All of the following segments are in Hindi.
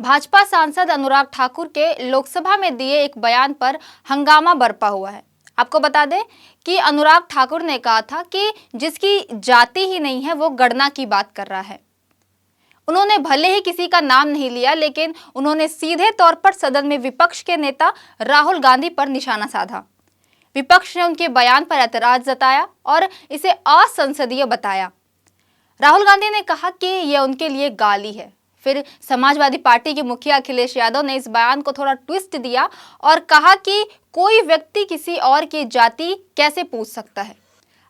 भाजपा सांसद अनुराग ठाकुर के लोकसभा में दिए एक बयान पर हंगामा बरपा हुआ है। आपको बता दें कि अनुराग ठाकुर ने कहा था कि जिसकी जाति ही नहीं है वो गणना की बात कर रहा है। उन्होंने भले ही किसी का नाम नहीं लिया, लेकिन उन्होंने सीधे तौर पर सदन में विपक्ष के नेता राहुल गांधी पर निशाना साधा। विपक्ष ने उनके बयान पर ऐतराज जताया और इसे असंसदीय बताया। राहुल गांधी ने कहा कि यह उनके लिए गाली है। फिर समाजवादी पार्टी के मुखिया अखिलेश यादव ने इस बयान को थोड़ा ट्विस्ट दिया और कहा कि कोई व्यक्ति किसी और की जाति कैसे पूछ सकता है।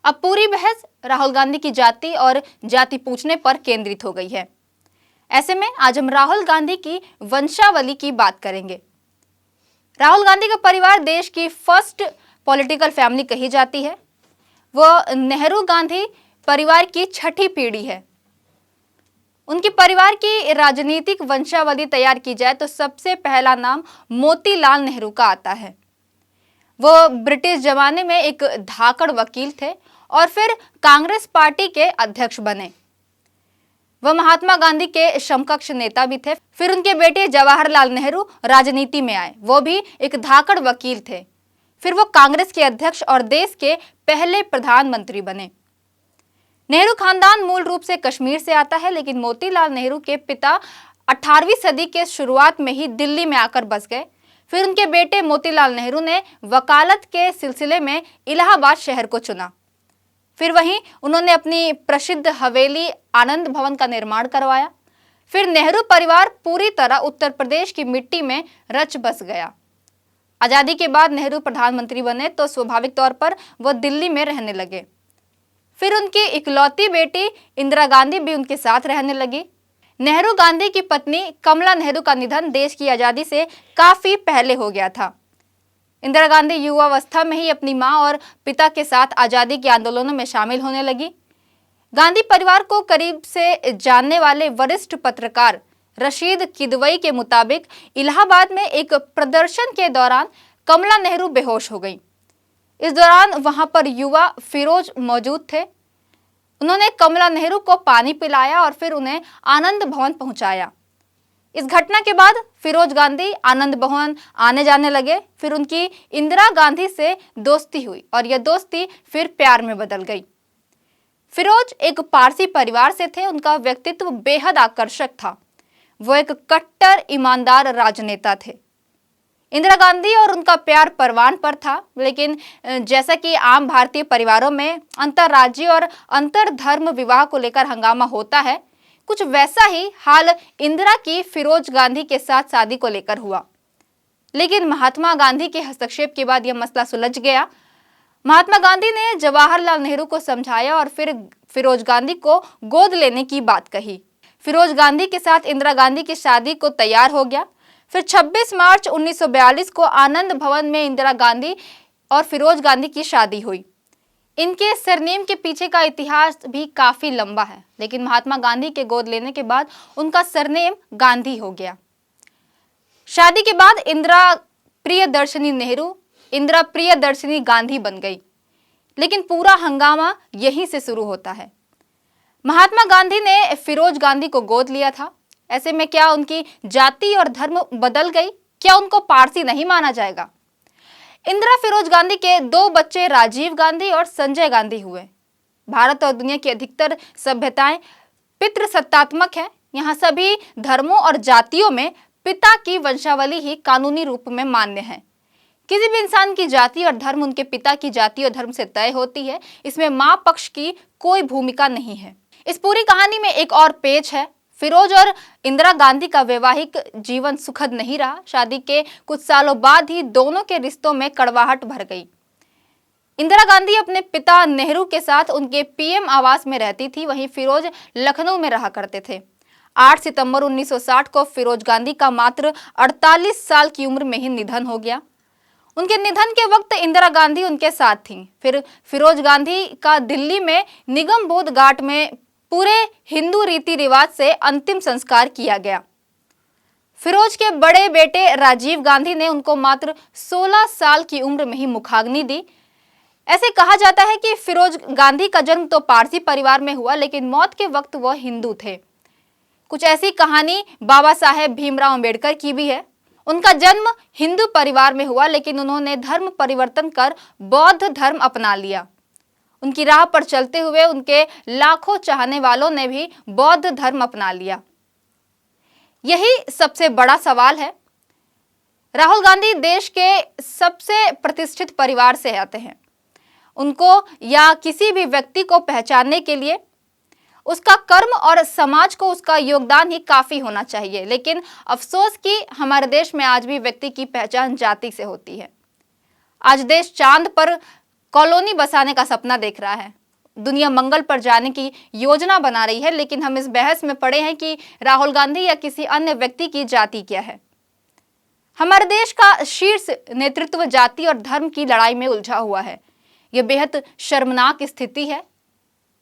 अब पूरी बहस राहुल गांधी की जाति और जाति पूछने पर केंद्रित हो गई है। ऐसे में आज हम राहुल गांधी की वंशावली की बात करेंगे। राहुल गांधी का परिवार देश की फर्स्ट पॉलिटिकल फैमिली कही जाती है। वह नेहरू गांधी परिवार की छठी पीढ़ी है। उनके परिवार की राजनीतिक वंशावली तैयार की जाए तो सबसे पहला नाम मोतीलाल नेहरू का आता है। वो ब्रिटिश जमाने में एक धाकड़ वकील थे और फिर कांग्रेस पार्टी के अध्यक्ष बने। वह महात्मा गांधी के समकक्ष नेता भी थे। फिर उनके बेटे जवाहरलाल नेहरू राजनीति में आए। वो भी एक धाकड़ वकील थे। फिर वो कांग्रेस के अध्यक्ष और देश के पहले प्रधानमंत्री बने। नेहरू खानदान मूल रूप से कश्मीर से आता है, लेकिन मोतीलाल नेहरू के पिता 18वीं सदी के शुरुआत में ही दिल्ली में आकर बस गए। फिर उनके बेटे मोतीलाल नेहरू ने वकालत के सिलसिले में इलाहाबाद शहर को चुना। फिर वहीं उन्होंने अपनी प्रसिद्ध हवेली आनंद भवन का निर्माण करवाया। फिर नेहरू परिवार पूरी तरह उत्तर प्रदेश की मिट्टी में रच बस गया। आजादी के बाद नेहरू प्रधानमंत्री बने तो स्वाभाविक तौर पर वह दिल्ली में रहने लगे। फिर उनकी इकलौती बेटी इंदिरा गांधी भी उनके साथ रहने लगी। नेहरू गांधी की पत्नी कमला नेहरू का निधन देश की आजादी से काफी पहले हो गया था। इंदिरा गांधी युवावस्था में ही अपनी मां और पिता के साथ आजादी के आंदोलनों में शामिल होने लगी। गांधी परिवार को करीब से जानने वाले वरिष्ठ पत्रकार रशीद किदवई के मुताबिक इलाहाबाद में एक प्रदर्शन के दौरान कमला नेहरू बेहोश हो गई। इस दौरान वहां पर युवा फिरोज मौजूद थे। उन्होंने कमला नेहरू को पानी पिलाया और फिर उन्हें आनंद भवन पहुंचाया। इस घटना के बाद फिरोज गांधी आनंद भवन आने जाने लगे। फिर उनकी इंदिरा गांधी से दोस्ती हुई और यह दोस्ती फिर प्यार में बदल गई। फिरोज एक पारसी परिवार से थे। उनका व्यक्तित्व बेहद आकर्षक था। वो एक कट्टर ईमानदार राजनेता थे। इंदिरा गांधी और उनका प्यार परवान पर था, लेकिन जैसा कि आम भारतीय परिवारों में अंतर्राज्यीय और अंतरधर्म विवाह को लेकर हंगामा होता है, कुछ वैसा ही हाल इंदिरा की फिरोज गांधी के साथ शादी को लेकर हुआ। लेकिन महात्मा गांधी के हस्तक्षेप के बाद यह मसला सुलझ गया। महात्मा गांधी ने जवाहरलाल नेहरू को समझाया और फिर फिरोज गांधी को गोद लेने की बात कही। फिरोज गांधी के साथ इंदिरा गांधी की शादी को तैयार हो गया। फिर 26 मार्च 1942 को आनंद भवन में इंदिरा गांधी और फिरोज गांधी की शादी हुई। इनके सरनेम के पीछे का इतिहास भी काफी लंबा है, लेकिन महात्मा गांधी के गोद लेने के बाद उनका सरनेम गांधी हो गया। शादी के बाद इंदिरा प्रियदर्शनी नेहरू इंदिरा प्रियदर्शनी गांधी बन गई। लेकिन पूरा हंगामा यहीं से शुरू होता है। महात्मा गांधी ने फिरोज गांधी को गोद लिया था। ऐसे में क्या उनकी जाति और धर्म बदल गई? क्या उनको पारसी नहीं माना जाएगा? इंदिरा फिरोज गांधी के 2 बच्चे राजीव गांधी और संजय गांधी हुए। भारत और दुनिया की अधिकतर सभ्यताएं पितृसत्तात्मक है। यहाँ सभी धर्मों और जातियों में पिता की वंशावली ही कानूनी रूप में मान्य है। किसी भी इंसान की जाति और धर्म उनके पिता की जाति और धर्म से तय होती है। इसमें मां पक्ष की कोई भूमिका नहीं है। इस पूरी कहानी में एक और पेच है। फिरोज और इंदिरा गांधी का वैवाहिक जीवन सुखद नहीं रहा। शादी के कुछ सालों बाद ही दोनों के रिश्तों में कड़वाहट भर गई। इंदिरा गांधी अपने पिता नेहरू के साथ उनके पीएम आवास में रहती थी, वहीं फिरोज लखनऊ में रहा करते थे। 8 सितंबर 1960 को फिरोज गांधी का मात्र 48 साल की उम्र में ही निधन हो गया। उनके निधन के वक्त इंदिरा गांधी उनके साथ थीं। फिर फिरोज गांधी का दिल्ली में निगम बोध घाट में पूरे हिंदू रीति रिवाज से अंतिम संस्कार किया गया। फिरोज के बड़े बेटे राजीव गांधी ने उनको मात्र 16 साल की उम्र में ही मुखाग्नि दी। ऐसे कहा जाता है कि फिरोज गांधी का जन्म तो पारसी परिवार में हुआ, लेकिन मौत के वक्त वह हिंदू थे। कुछ ऐसी कहानी बाबा साहेब भीमराव अंबेडकर की भी है। उनका जन्म हिंदू परिवार में हुआ, लेकिन उन्होंने धर्म परिवर्तन कर बौद्ध धर्म अपना लिया। उनकी राह पर चलते हुए उनके लाखों चाहने वालों ने भी बौद्ध धर्म अपना लिया। यही सबसे बड़ा सवाल है। राहुल गांधी देश के सबसे प्रतिष्ठित परिवार से आते हैं। उनको या किसी भी व्यक्ति को पहचानने के लिए उसका कर्म और समाज को उसका योगदान ही काफी होना चाहिए। लेकिन अफसोस कि हमारे देश में आज भी व्यक्ति की पहचान जाति से होती है। आज देश चांद पर कॉलोनी बसाने का सपना देख रहा है, दुनिया मंगल पर जाने की योजना बना रही है, लेकिन हम इस बहस में पड़े हैं कि राहुल गांधी या किसी अन्य व्यक्ति की जाति क्या है। हमारे देश का शीर्ष नेतृत्व जाति और धर्म की लड़ाई में उलझा हुआ है। यह बेहद शर्मनाक स्थिति है।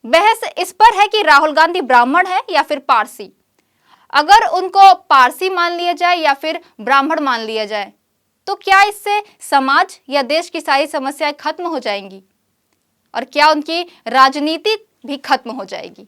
बहस इस पर है कि राहुल गांधी ब्राह्मण है या फिर पारसी। अगर उनको पारसी मान लिया जाए या फिर ब्राह्मण मान लिया जाए तो क्या इससे समाज या देश की सारी समस्याएं खत्म हो जाएंगी और क्या उनकी राजनीति भी खत्म हो जाएगी?